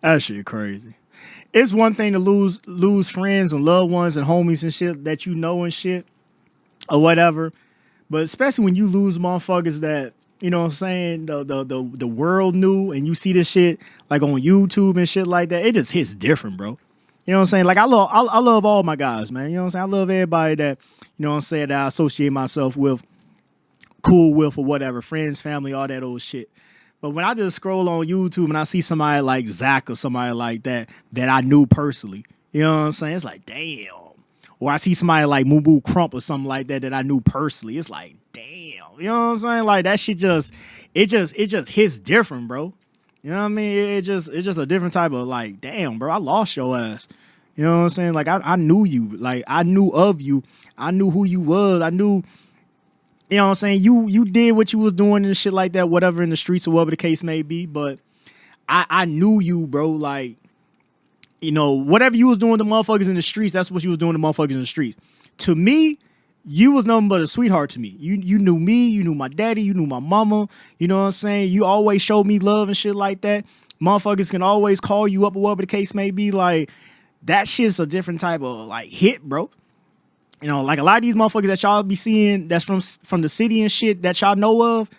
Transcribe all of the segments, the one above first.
That shit crazy. It's one thing to lose friends and loved ones and homies and shit that you know and shit or whatever. But especially when you lose motherfuckers that, you know what I'm saying, the world knew, and you see this shit like on YouTube and shit like that, it just hits different, bro. You know what I'm saying? Like I love all my guys, man. You know what I'm saying? I love everybody that, you know what I'm saying, that I associate myself with, cool with or whatever, friends, family, all that old shit. But when I just scroll on YouTube and I see somebody like Zach or somebody like that that I knew personally, you know what I'm saying? It's like, damn. Or I see somebody like MUBU Krump or something like that that I knew personally. It's like, damn. You know what I'm saying? Like that shit it just hits different, bro. You know what I mean? It's just a different type of like, damn, bro, I lost your ass. You know what I'm saying? Like I knew you. Like I knew of you. I knew who you was. I knew, you know what I'm saying? You did what you was doing and shit like that, whatever in the streets or whatever the case may be. But I knew you, bro. Like, you know, whatever you was doing to motherfuckers in the streets, that's what you was doing to motherfuckers in the streets. To me, you was nothing but a sweetheart to me. You knew me, you knew my daddy, you knew my mama. You know what I'm saying? You always showed me love and shit like that. Motherfuckers can always call you up or whatever the case may be. Like, that shit's a different type of like hit, bro. You know, like a lot of these motherfuckers that y'all be seeing that's from the city and shit that y'all know of,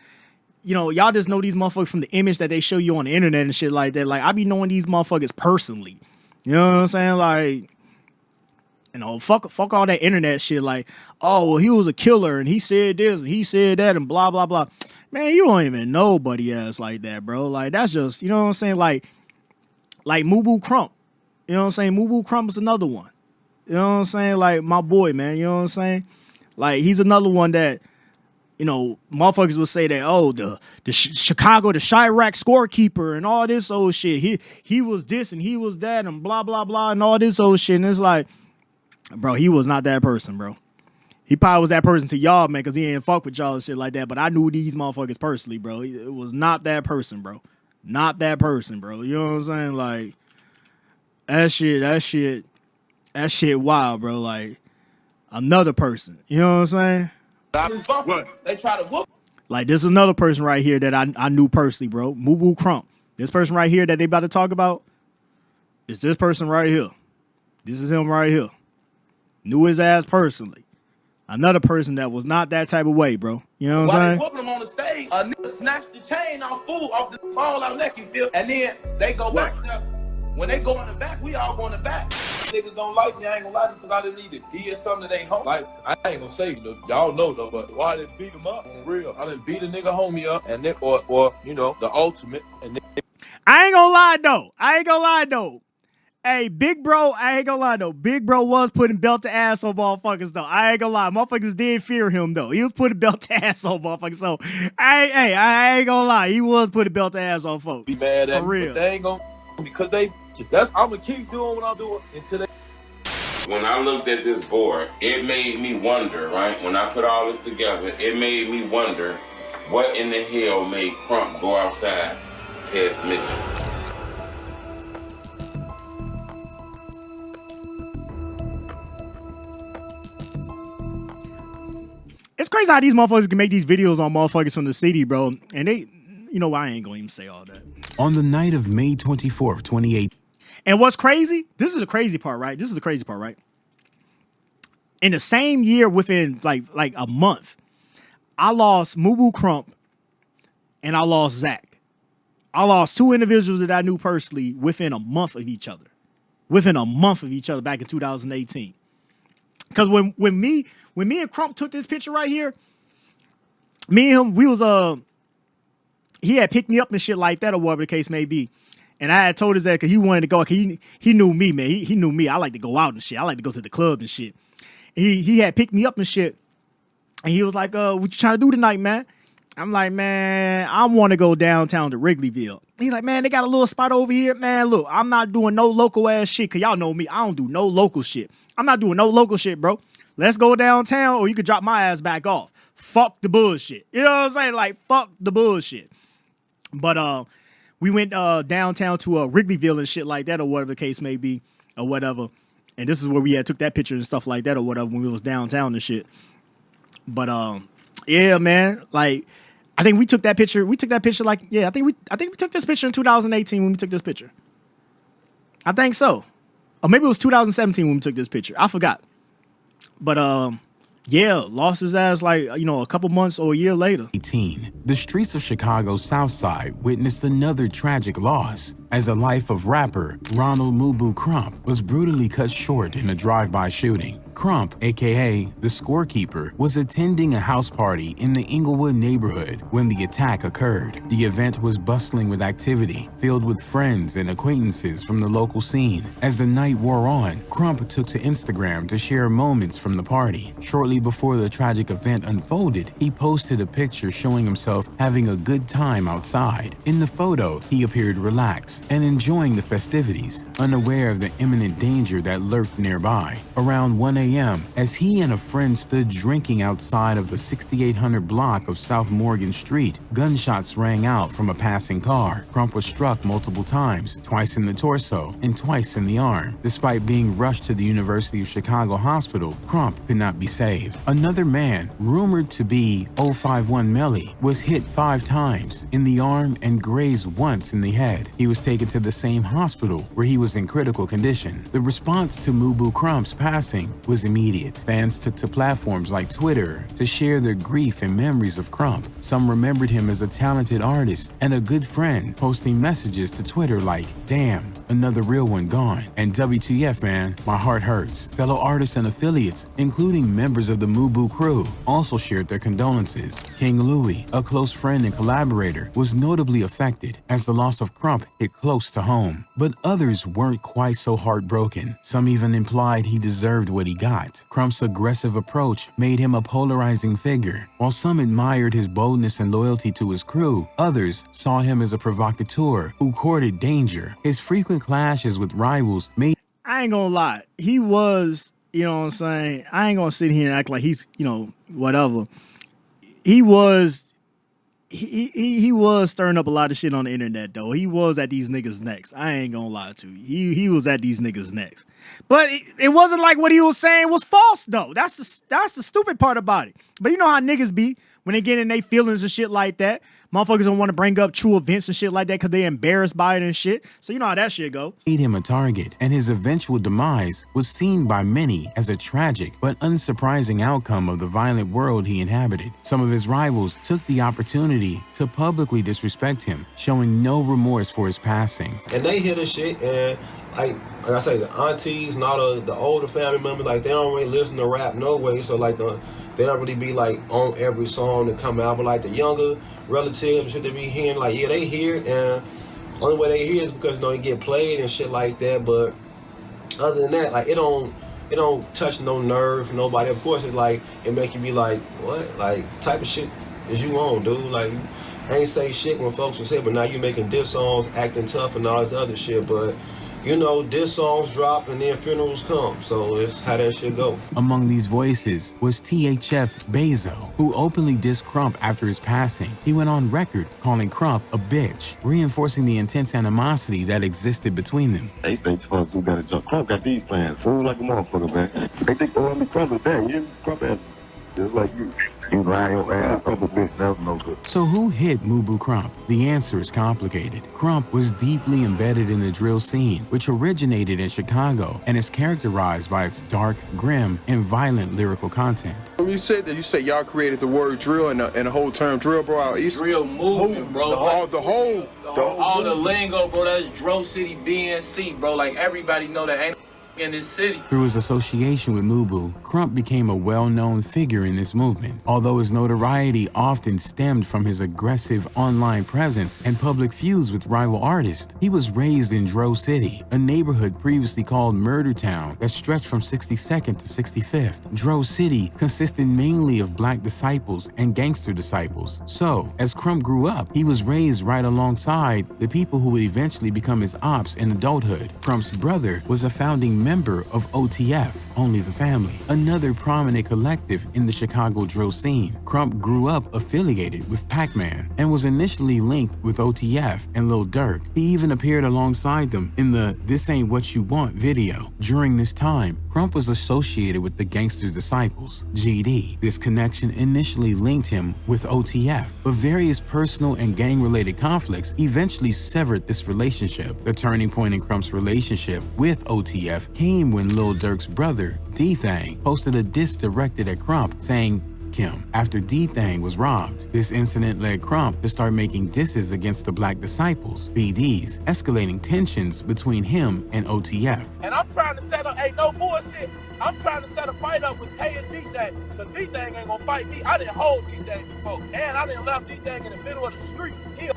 you know, y'all just know these motherfuckers from the image that they show you on the internet and shit like that. Like, I be knowing these motherfuckers personally. You know what I'm saying? Like, you know, fuck all that internet shit. Like, oh, well, he was a killer and he said this and he said that and blah, blah, blah. Man, you don't even know buddy ass like that, bro. Like, that's just, you know what I'm saying? Like MUBU Krump. You know what I'm saying? MUBU Krump is another one. You know what I'm saying? Like, my boy, man. You know what I'm saying? Like, he's another one that, you know, motherfuckers will say that, oh, the Chicago, the Chirac scorekeeper and all this old shit. He was this and he was that and blah, blah, blah and all this old shit. And it's like, bro, he was not that person, bro. He probably was that person to y'all, man, because he ain't fuck with y'all and shit like that. But I knew these motherfuckers personally, bro. It was not that person, bro. Not that person, bro. You know what I'm saying? Like, that shit wild, bro. Like, another person. You know what I'm saying? What? They try to whoop. Like, this is another person right here that I knew personally, bro. MUBU Krump. This person right here that they about to talk about is this person right here. This is him right here. Knew his ass personally. Another person that was not that type of way, bro. You know what I'm saying? While they whooping him on the stage, a nigga snatched the chain off the ball out of neck, you feel? And then they go back there. When they go in the back, we all go in the back. Niggas don't like me, I ain't gonna lie to you, because I didn't need to D or something that ain't home. Like, I ain't gonna say, y'all know though, but why I didn't beat him up? For real. I didn't beat a nigga homie up, and then, or you know, the ultimate. And then, I ain't gonna lie though. Hey, big bro, I ain't gonna lie though. Big bro was putting belt to ass on motherfuckers though. I ain't gonna lie. Motherfuckers did fear him though. He was putting belt to ass on motherfuckers. So, I ain't gonna lie. He was putting belt to ass on folks. Be mad at For me, real. but they ain't gonna, because I'm gonna keep doing what I'm doing until they. When I looked at this board, it made me wonder, right? When I put all this together, it made me wonder what in the hell made Krump go outside past midnight. It's crazy how these motherfuckers can make these videos on motherfuckers from the city, bro. And they, you know, I ain't gonna even say all that. On the night of May 24th, 2018. And what's crazy? This is the crazy part, right? In the same year, within like a month, I lost MUBU Krump and I lost Zach. I lost two individuals that I knew personally within a month of each other. Back in 2018. Because when me and Krump took this picture right here, me and him, we was he had picked me up and shit like that or whatever the case may be. And I had told his that because he wanted to go. He knew me, man. He knew me. I like to go out and shit. I like to go to the club and shit. He had picked me up and shit. And he was like, what you trying to do tonight, man? I'm like, man, I want to go downtown to Wrigleyville. He's like, man, they got a little spot over here. Man, look, I'm not doing no local ass shit. Because y'all know me. I don't do no local shit. I'm not doing no local shit, bro. Let's go downtown or you could drop my ass back off. Fuck the bullshit. You know what I'm saying? Like, fuck the bullshit. But we went downtown to Wrigleyville and shit like that or whatever the case may be or whatever. And this is where we had took that picture and stuff like that or whatever when we was downtown and shit. But yeah, man, like I think we took that picture. We took that picture like, yeah, I think we took this picture in 2018 when we took this picture. I think so. Or maybe it was 2017 when we took this picture. I forgot. But yeah, lost his ass like, a couple months or a year later. The streets of Chicago's South Side witnessed another tragic loss as the life of rapper Ronald MUBU Krump was brutally cut short in a drive-by shooting. Krump, aka the scorekeeper, was attending a house party in the Inglewood neighborhood when the attack occurred. The event was bustling with activity, filled with friends and acquaintances from the local scene. As the night wore on, Krump took to Instagram to share moments from the party. Shortly before the tragic event unfolded, he posted a picture showing himself having a good time outside. In the photo, he appeared relaxed and enjoying the festivities, unaware of the imminent danger that lurked nearby. Around 1 a.m., as he and a friend stood drinking outside of the 6800 block of South Morgan Street, gunshots rang out from a passing car. Krump was struck multiple times, twice in the torso and twice in the arm. Despite being rushed to the University of Chicago Hospital, Krump could not be saved. Another man, rumored to be 051 Melly, was hit 5 times in the arm and grazed once in the head. He was taken to the same hospital where he was in critical condition. The response to MUBU Krump's passing was immediate. Fans took to platforms like Twitter to share their grief and memories of Krump. Some remembered him as a talented artist and a good friend, posting messages to Twitter like, "Damn, another real one gone," and "WTF, man, my heart hurts." Fellow artists and affiliates, including members of the MUBU crew, also shared their condolences. King Louie, a close friend and collaborator, was notably affected as the loss of Krump hit close to home. But others weren't quite so heartbroken. Some even implied he deserved what he got. Krump's aggressive approach made him a polarizing figure. While some admired his boldness and loyalty to his crew, others saw him as a provocateur who courted danger. His frequent clashes with rivals made... I ain't gonna lie. He was, you know what I'm saying? I ain't gonna sit here and act like he's, whatever. He was... He was stirring up a lot of shit on the internet, though. He was at these niggas' necks. I ain't gonna lie to you. He was at these niggas' necks. But it wasn't like what he was saying was false, though. That's the stupid part about it. But you know how niggas be when they get in their feelings and shit like that. Motherfuckers don't want to bring up true events and shit like that because they embarrassed by it and shit. So you know how that shit go. Made him a target, and his eventual demise was seen by many as a tragic but unsurprising outcome of the violent world he inhabited. Some of his rivals took the opportunity to publicly disrespect him, showing no remorse for his passing. And they hear the shit, and like I say, the aunties and all the older family members, like they don't really listen to rap no way. So like they don't really be like on every song that come out. But like the younger relatives and shit they be hearing, like yeah, they hear it, and only way they hear it is because it get played and shit like that. But other than that, like it don't touch no nerve for nobody. Of course, it's like it make you be like, what, like type of shit is you on, dude? Like I ain't say shit when folks would say, but now you making diss songs, acting tough and all this other shit, but. Diss songs drop and then funerals come, so it's how that shit go. Among these voices was THF Bezo, who openly dissed Krump after his passing. He went on record calling Krump a bitch, reinforcing the intense animosity that existed between them. They think supposed to gotta jump. Krump got these plans, fool like a motherfucker, man. They think, Krump is dead. Krump ass just like you. You lie your ass up a bitch, that was no good. So who hit MUBU Krump? The answer is complicated. Krump was deeply embedded in the drill scene, which originated in Chicago and is characterized by its dark, grim, and violent lyrical content. When you said that, you say y'all created the word drill and the whole term drill, bro. Out east. Drill movement, bro. All the lingo, bro. That's Dro City BNC, bro. Like everybody know that ain't in this city. Through his association with MUBU, Krump became a well-known figure in this movement. Although his notoriety often stemmed from his aggressive online presence and public feuds with rival artists, he was raised in Dro City, a neighborhood previously called Murder Town that stretched from 62nd to 65th. Dro City consisted mainly of black disciples and gangster disciples. So, as Krump grew up, he was raised right alongside the people who would eventually become his ops in adulthood. Krump's brother was a founding member member of OTF, Only the Family, another prominent collective in the Chicago drill scene. Krump grew up affiliated with Pac-Man and was initially linked with OTF and Lil Durk. He even appeared alongside them in the This Ain't What You Want video. During this time, Krump was associated with the Gangster's Disciples, GD. This connection initially linked him with OTF, but various personal and gang-related conflicts eventually severed this relationship. The turning point in Krump's relationship with OTF came when Lil Durk's brother, D-Thang, posted a diss directed at Krump saying, Kim, after D-Thang was robbed. This incident led Krump to start making disses against the Black Disciples, BDs, escalating tensions between him and OTF. And I'm trying to set up, hey, no bullshit. I'm trying to set a fight up with Tay and D-Thang, because D-Thang ain't gonna fight me. I didn't hold D-Thang before, and I didn't left D-Thang in the middle of the street. You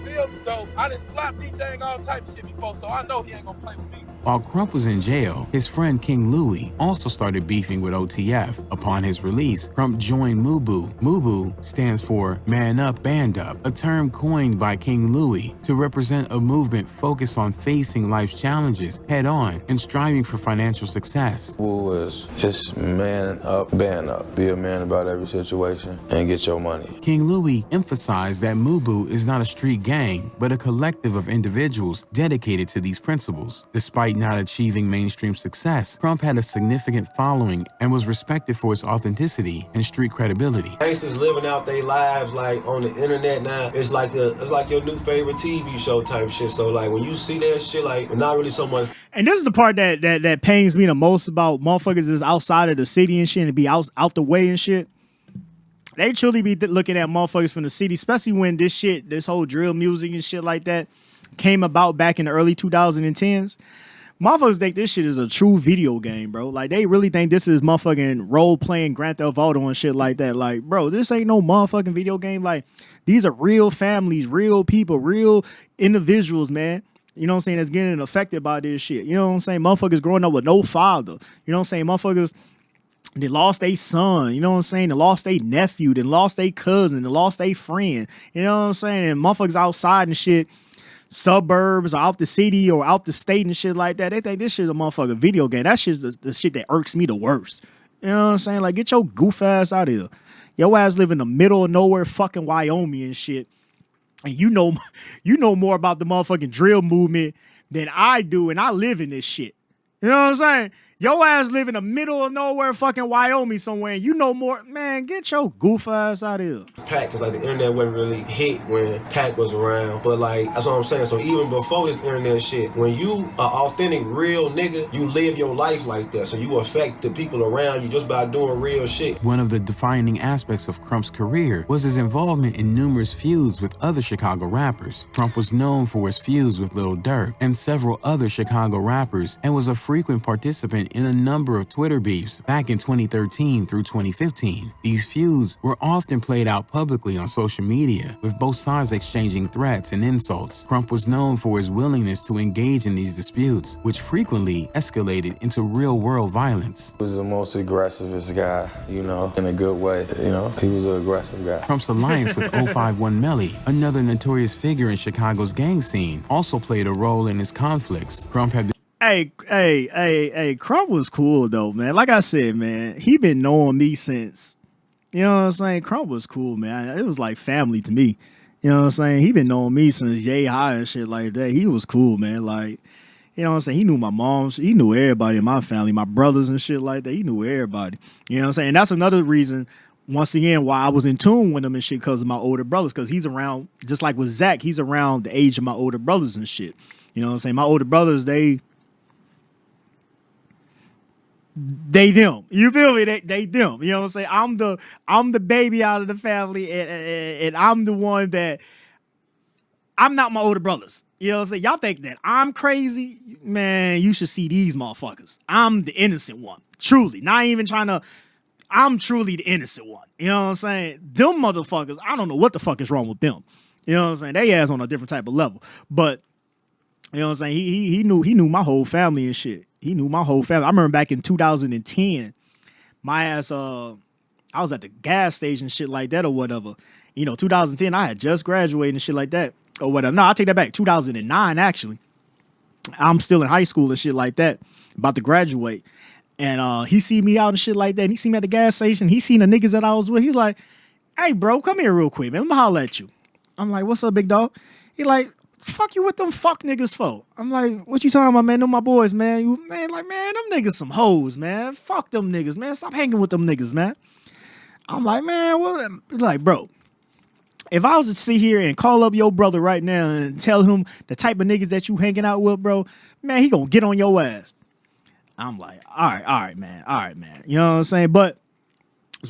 feel me? So I didn't slap D-Thang all type of shit before, so I know he ain't gonna play with me. While Krump was in jail, his friend King Louie also started beefing with OTF. Upon his release, Krump joined MUBU. MUBU stands for Man Up, Band Up, a term coined by King Louie to represent a movement focused on facing life's challenges head-on and striving for financial success. MUBU is just man up, band up. Be a man about every situation and get your money. King Louie emphasized that MUBU is not a street gang, but a collective of individuals dedicated to these principles. Despite not achieving mainstream success, Krump had a significant following and was respected for his authenticity and street credibility. Gangsters living out their lives like on the internet now. It's like your new favorite TV show type shit. So like when you see that shit, like not really so much. And this is the part that pains me the most about motherfuckers is outside of the city and shit and be out the way and shit. They truly be looking at motherfuckers from the city, especially when this whole drill music and shit like that came about back in the early 2010s. Motherfuckers think this shit is a true video game, bro. Like, they really think this is motherfucking role-playing Grand Theft Auto and shit like that. Like, bro, this ain't no motherfucking video game. Like, these are real families, real people, real individuals, man. You know what I'm saying? That's getting affected by this shit. You know what I'm saying? Motherfuckers growing up with no father. You know what I'm saying? Motherfuckers, they lost their son. You know what I'm saying? They lost their nephew. They lost their cousin. They lost their friend. You know what I'm saying? And motherfuckers outside and shit, suburbs or out the city or out the state and shit like that, they think this shit is a motherfucking video game. That shit's the shit that irks me the worst. You know what I'm saying? Like, get your goof ass out of here. Your ass live in the middle of nowhere, fucking Wyoming and shit. And you know more about the motherfucking drill movement than I do, and I live in this shit. You know what I'm saying? Your ass live in the middle of nowhere, fucking Wyoming somewhere, and you know more. Man, get your goof ass out of here. Pac, because like the internet wasn't really hit when Pac was around. But like, that's what I'm saying. So even before this internet shit, when you are authentic, real nigga, you live your life like that. So you affect the people around you just by doing real shit. One of the defining aspects of Krump's career was his involvement in numerous feuds with other Chicago rappers. Krump was known for his feuds with Lil Durk and several other Chicago rappers, and was a frequent participant in a number of Twitter beefs back in 2013 through 2015. These feuds were often played out publicly on social media, with both sides exchanging threats and insults. Krump was known for his willingness to engage in these disputes, which frequently escalated into real-world violence. He was the most aggressivest guy, you know, in a good way. You know, he was an aggressive guy. Krump's alliance with 051 Melly, another notorious figure in Chicago's gang scene, also played a role in his conflicts. Krump had Hey, Krump was cool though, man. Like I said, man, he been knowing me since, you know what I'm saying? Krump was cool, man. It was like family to me. You know what I'm saying? He been knowing me since Yay High and shit like that. He was cool, man. Like, you know what I'm saying? He knew my mom. He knew everybody in my family, my brothers and shit like that. He knew everybody. You know what I'm saying? And that's another reason, once again, why I was in tune with him and shit, because of my older brothers. Because he's around, just like with Zach, he's around the age of my older brothers and shit. You know what I'm saying? My older brothers, they them. You feel me? They them. You know what I'm saying? I'm the baby out of the family, and I'm the one that I'm not my older brothers. You know what I'm saying? Y'all think that I'm crazy? Man, you should see these motherfuckers. I'm the innocent one. Truly. Not even trying to. I'm truly the innocent one. You know what I'm saying? Them motherfuckers, I don't know what the fuck is wrong with them. You know what I'm saying? They ass on a different type of level. But you know what I'm saying? He knew my whole family and shit. He knew my whole family. I remember back in 2010, my ass, I was at the gas station, shit like that or whatever. You know, 2010, I had just graduated and shit like that or whatever. No, I'll take that back. 2009, actually. I'm still in high school and shit like that, about to graduate. And he see me out and shit like that. And he see me at the gas station. He seen the niggas that I was with. He's like, hey, bro, come here real quick, man. Let me holler at you. I'm like, what's up, big dog? He like, fuck you with them fuck niggas for? I'm like, what you talking about, man? Them my boys, man. Man, them niggas some hoes, man. Fuck them niggas, man. Stop hanging with them niggas, man. I'm like, man, what? Like, bro, if I was to sit here and call up your brother right now and tell him the type of niggas that you hanging out with, bro, man, he gonna get on your ass. I'm like, all right, man. You know what I'm saying? But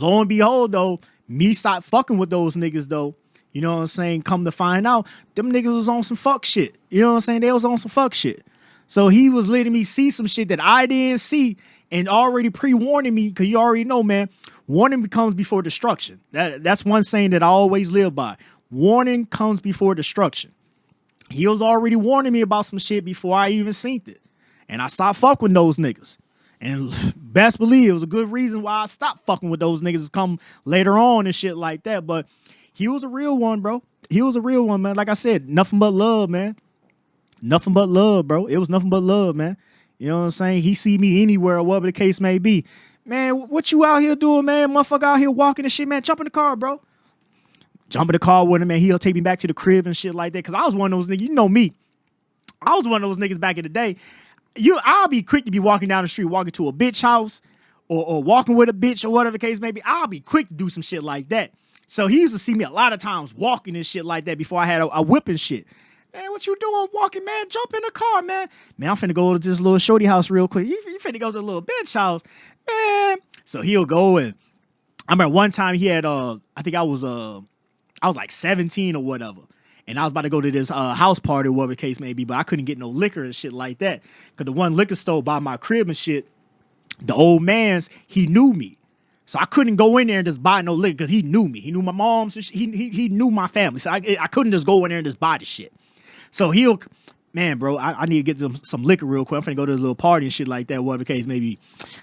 lo and behold, though, me stop fucking with those niggas, though. You know what I'm saying? Come to find out, them niggas was on some fuck shit. You know what I'm saying? They was on some fuck shit. So he was letting me see some shit that I didn't see and already pre-warning me, because you already know, man, warning comes before destruction. That's one saying that I always live by. Warning comes before destruction. He was already warning me about some shit before I even seen it. And I stopped fucking with those niggas. And best believe it was a good reason why I stopped fucking with those niggas come later on and shit like that. But he was a real one, bro. He was a real one, man. Like I said, nothing but love, man. Nothing but love, bro. It was nothing but love, man. You know what I'm saying? He see me anywhere or whatever the case may be. Man, what you out here doing, man? Motherfucker out here walking and shit, man. Jump in the car, bro. Jump in the car with him, man. He'll take me back to the crib and shit like that. Because I was one of those niggas. You know me. I was one of those niggas back in the day. I'll be quick to be walking down the street, walking to a bitch house or walking with a bitch or whatever the case may be. I'll be quick to do some shit like that. So he used to see me a lot of times walking and shit like that before I had a whip and shit. Man, what you doing walking, man? Jump in the car, man. Man, I'm finna go to this little shorty house real quick. You finna go to the little bitch house, man. So he'll go, and I remember one time he had, I think I was like 17 or whatever. And I was about to go to this house party or whatever the case may be, but I couldn't get no liquor and shit like that. Because the one liquor store by my crib and shit, the old man's, he knew me. So I couldn't go in there and just buy no liquor because he knew me. He knew my mom's. He knew my family. So I couldn't just go in there and just buy the shit. So man, bro, I need to get some liquor real quick. I'm finna go to a little party and shit like that, whatever the case may be.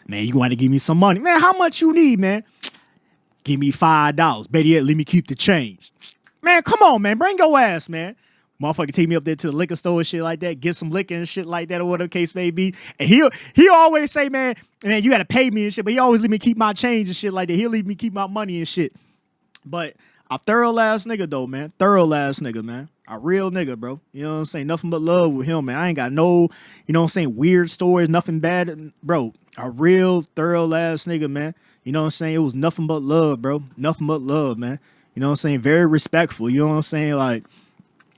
Man, you going to give me some money. Man, how much you need, man? Give me $5. Better yet, let me keep the change. Man, come on, man. Bring your ass, man. Motherfucker take me up there to the liquor store and shit like that, get some liquor and shit like that or whatever the case may be. And he'll always say, man, you got to pay me and shit, but he always let me keep my change and shit like that. He'll leave me keep my money and shit. But a thorough ass nigga, though, man. Thorough ass nigga, man. A real nigga, bro. You know what I'm saying? Nothing but love with him, man. I ain't got no, you know what I'm saying, weird stories, nothing bad. Bro, a real thorough ass nigga, man. You know what I'm saying? It was nothing but love, bro. Nothing but love, man. You know what I'm saying? Very respectful. You know what I'm saying? Like,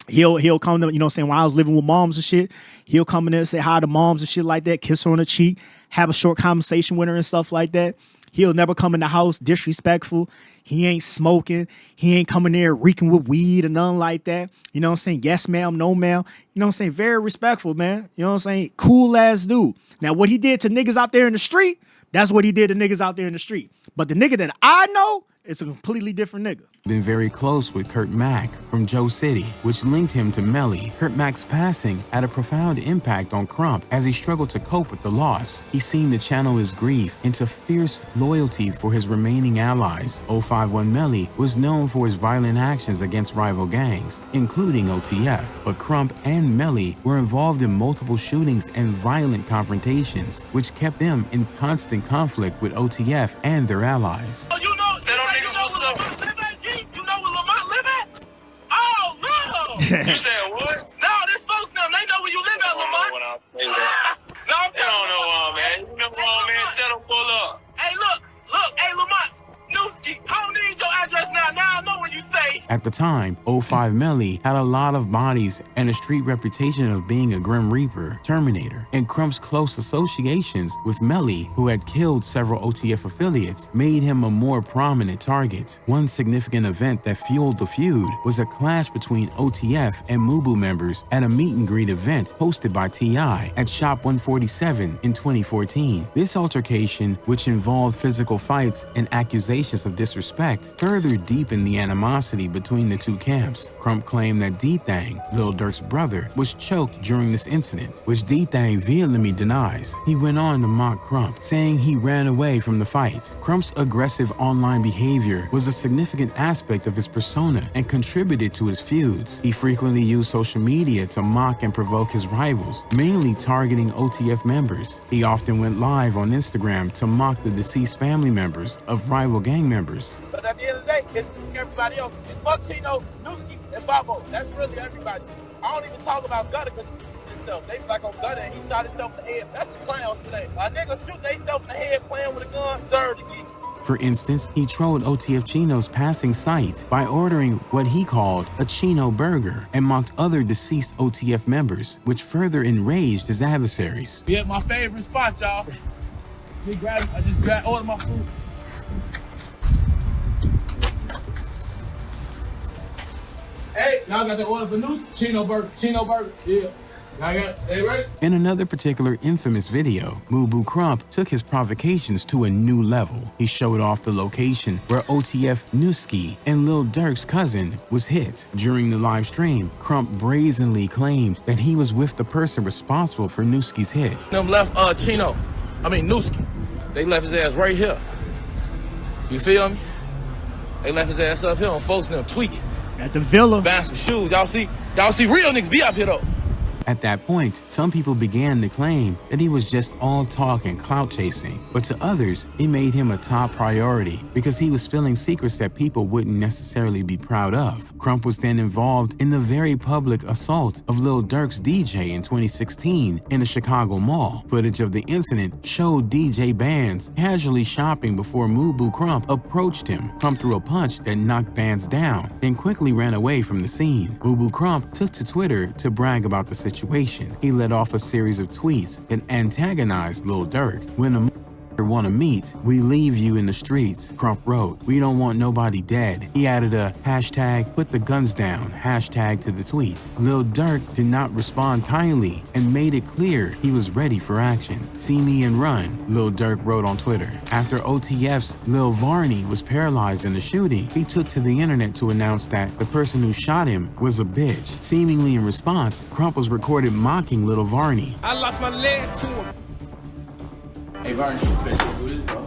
he'll come to, you know what I'm saying, when I was living with moms and shit, he'll come in there and say hi to moms and shit like that, kiss her on the cheek, have a short conversation with her and stuff like that. He'll never come in the house disrespectful. He ain't smoking. He ain't coming there reeking with weed or nothing like that. You know what I'm saying? Yes, ma'am, no, ma'am. You know what I'm saying? Very respectful, man. You know what I'm saying? Cool ass dude. Now, what he did to niggas out there in the street, that's what he did to niggas out there in the street. But the nigga that I know is a completely different nigga. Been very close with Kurt Mack from Joe City, which linked him to Melly. Kurt Mack's passing had a profound impact on Krump as he struggled to cope with the loss. He seemed to channel his grief into fierce loyalty for his remaining allies. 051 Melly was known for his violent actions against rival gangs, including OTF, but Krump and Melly were involved in multiple shootings and violent confrontations, which kept them in constant conflict with OTF and their allies. Oh, you know, tell them niggas what's up. You know where Lamont live at? Oh, no. You said what? No, this folks now, they know where you live at, Lamont. No, I'm telling you, man. You know what, man? Tell them pull up. Hey, look, hey, Lamont, Newski, I don't need your address now. Now I know where you stay. At the time, 05 Melly had a lot of bodies and a street reputation of being a Grim Reaper, Terminator, and Krump's close associations with Melly, who had killed several OTF affiliates, made him a more prominent target. One significant event that fueled the feud was a clash between OTF and MUBU members at a meet and greet event hosted by T.I. at Shop 147 in 2014. This altercation, which involved physical fights and accusations of disrespect, further deepened the animosity between the two camps. Krump claimed that D-Thang, Lil Durk's brother, was choked during this incident, which D-Thang vehemently denies. He went on to mock Krump, saying he ran away from the fight. Krump's aggressive online behavior was a significant aspect of his persona and contributed to his feuds. He frequently used social media to mock and provoke his rivals, mainly targeting OTF members. He often went live on Instagram to mock the deceased family members of rival gang members. But at the end of the day, it's everybody else. It's fuck Chino, Newski, and Babo. That's really everybody. I don't even talk about Gutter because himself. They be like on Gutter and he shot himself in the head. That's the clowns today. A nigga shoot themselves in the head playing with a gun, deserve to get. For instance, he trolled OTF Chino's passing sight by ordering what he called a Chino burger and mocked other deceased OTF members, which further enraged his adversaries. We at my favorite spot, y'all. I just ordered my food. Hey, y'all got the order for Noose? Chino burger. Yeah. I got it, right? In another particular infamous video, MUBU Krump took his provocations to a new level. He showed off the location where OTF Newski and Lil Durk's cousin was hit. During the live stream, Krump brazenly claimed that he was with the person responsible for Newski's hit. Them left Newski. They left his ass right here. You feel me? They left his ass up here on folks and them tweaking. At the villa. Buying some shoes. Y'all see real niggas be up here though. At that point, some people began to claim that he was just all talk and clout chasing, but to others, it made him a top priority because he was spilling secrets that people wouldn't necessarily be proud of. Krump was then involved in the very public assault of Lil Durk's DJ in 2016 in a Chicago mall. Footage of the incident showed DJ Bands casually shopping before MUBU Krump approached him. Krump threw a punch that knocked Bands down, then quickly ran away from the scene. MUBU Krump took to Twitter to brag about the situation. He let off a series of tweets that antagonized Lil Durk. When a want to meet, we leave you in the streets, Krump wrote. We don't want nobody dead. He added a hashtag put the guns down hashtag to the tweet. Lil Durk did not respond kindly and made it clear he was ready for action. See me and run, Lil Durk wrote on Twitter. After OTF's Lil Varney was paralyzed in the shooting, he took to the internet to announce that the person who shot him was a bitch. Seemingly in response, Krump was recorded mocking Lil Varney. I lost my legs to him. Hey, Varney, you better do this, bro.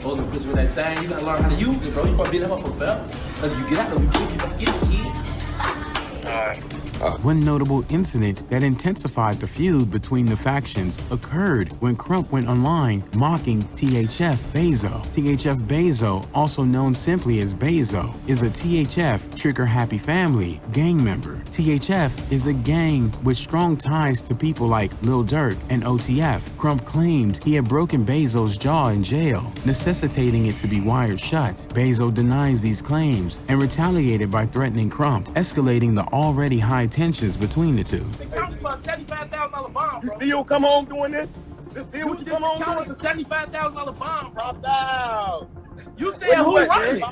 Hold the picture of that thing. You gotta learn how to use it, bro. You probably beat him up for forever. Because you get out of it, you get it, kid. Alright. One notable incident that intensified the feud between the factions occurred when Krump went online mocking THF Bezo. THF Bezo, also known simply as Bezo, is a THF Trigger Happy Family gang member. THF is a gang with strong ties to people like Lil Durk and OTF. Krump claimed he had broken Bezo's jaw in jail, necessitating it to be wired shut. Bezo denies these claims and retaliated by threatening Krump, escalating the already high tensions between the two. $75,000 You still come home doing this? This deal what you come home doing? It's a $75,000 bomb, bro. Drop down. You said who running?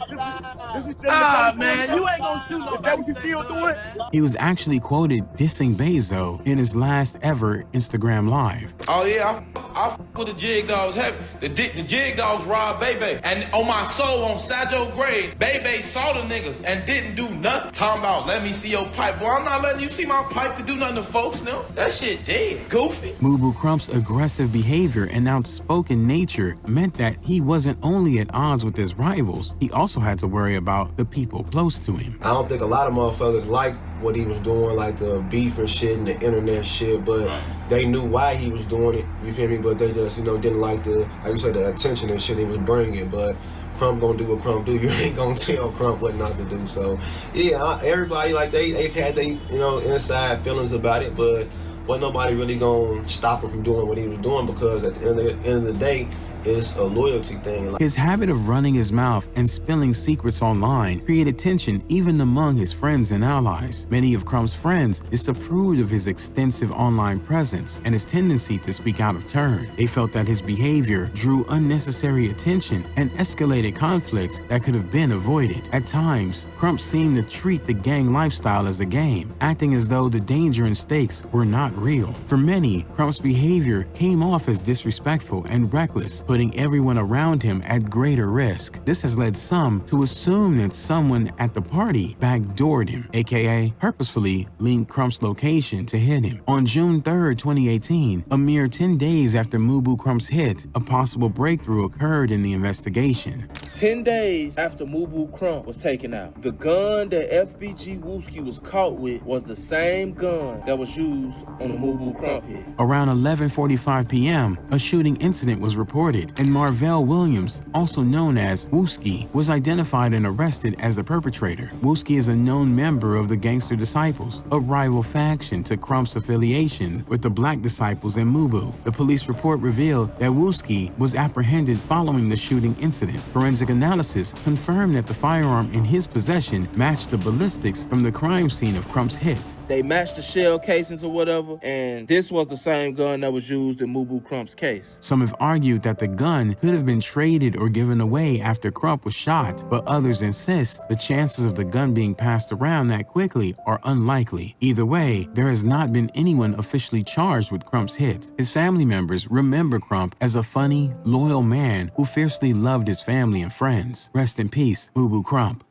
Ah, Man, you ain't gonna shoot nobody. Is that what you still doing? He was actually quoted dissing Bezo in his last ever Instagram Live. Oh yeah, I fuck with the Jig Dogs heavy. The Jig Dogs robbed Bebe. And on my soul, on Sajo grave, Bebe saw the niggas and didn't do nothing. Talking about, let me see your pipe. Boy, I'm not letting you see my pipe to do nothing to folks now. That shit dead. Goofy. MUBU Krump's aggressive behavior and outspoken nature meant that he wasn't only at odds with his rivals, he also had to worry about the people close to him. I don't think a lot of motherfuckers liked what he was doing, like the beef and shit and the internet shit, but they knew why he was doing it, you feel me? But they just, didn't like the, like you said, the attention and shit he was bringing. But Krump gonna do what Krump do. You ain't gonna tell Krump what not to do. So, yeah, everybody, like, they've had their, inside feelings about it, but wasn't nobody really gonna stop him from doing what he was doing, because at the end of the day, it's a loyalty thing. His habit of running his mouth and spilling secrets online created tension even among his friends and allies. Many of Krump's friends disapproved of his extensive online presence and his tendency to speak out of turn. They felt that his behavior drew unnecessary attention and escalated conflicts that could have been avoided. At times, Krump seemed to treat the gang lifestyle as a game, acting as though the danger and stakes were not real. For many, Krump's behavior came off as disrespectful and reckless, putting everyone around him at greater risk. This has led some to assume that someone at the party backdoored him, aka purposefully linked Krump's location to hit him. On June 3rd, 2018, a mere 10 days after MUBU Krump's hit, a possible breakthrough occurred in the investigation. 10 days after MUBU Krump was taken out, the gun that FBG Wooski was caught with was the same gun that was used on the MUBU Krump hit. Around 11:45 p.m., a shooting incident was reported, and Marvell Williams, also known as Wooski, was identified and arrested as the perpetrator. Wooski is a known member of the Gangster Disciples, a rival faction to Krump's affiliation with the Black Disciples and MUBU. The police report revealed that Wooski was apprehended following the shooting incident. Forensic analysis confirmed that the firearm in his possession matched the ballistics from the crime scene of Krump's hit. They matched the shell casings or whatever, and this was the same gun that was used in MUBU Krump's case. Some have argued that the gun could have been traded or given away after Krump was shot, but others insist the chances of the gun being passed around that quickly are unlikely. Either way, there has not been anyone officially charged with Krump's hit. His family members remember Krump as a funny, loyal man who fiercely loved his family and friends. Rest in peace, MUBU Krump.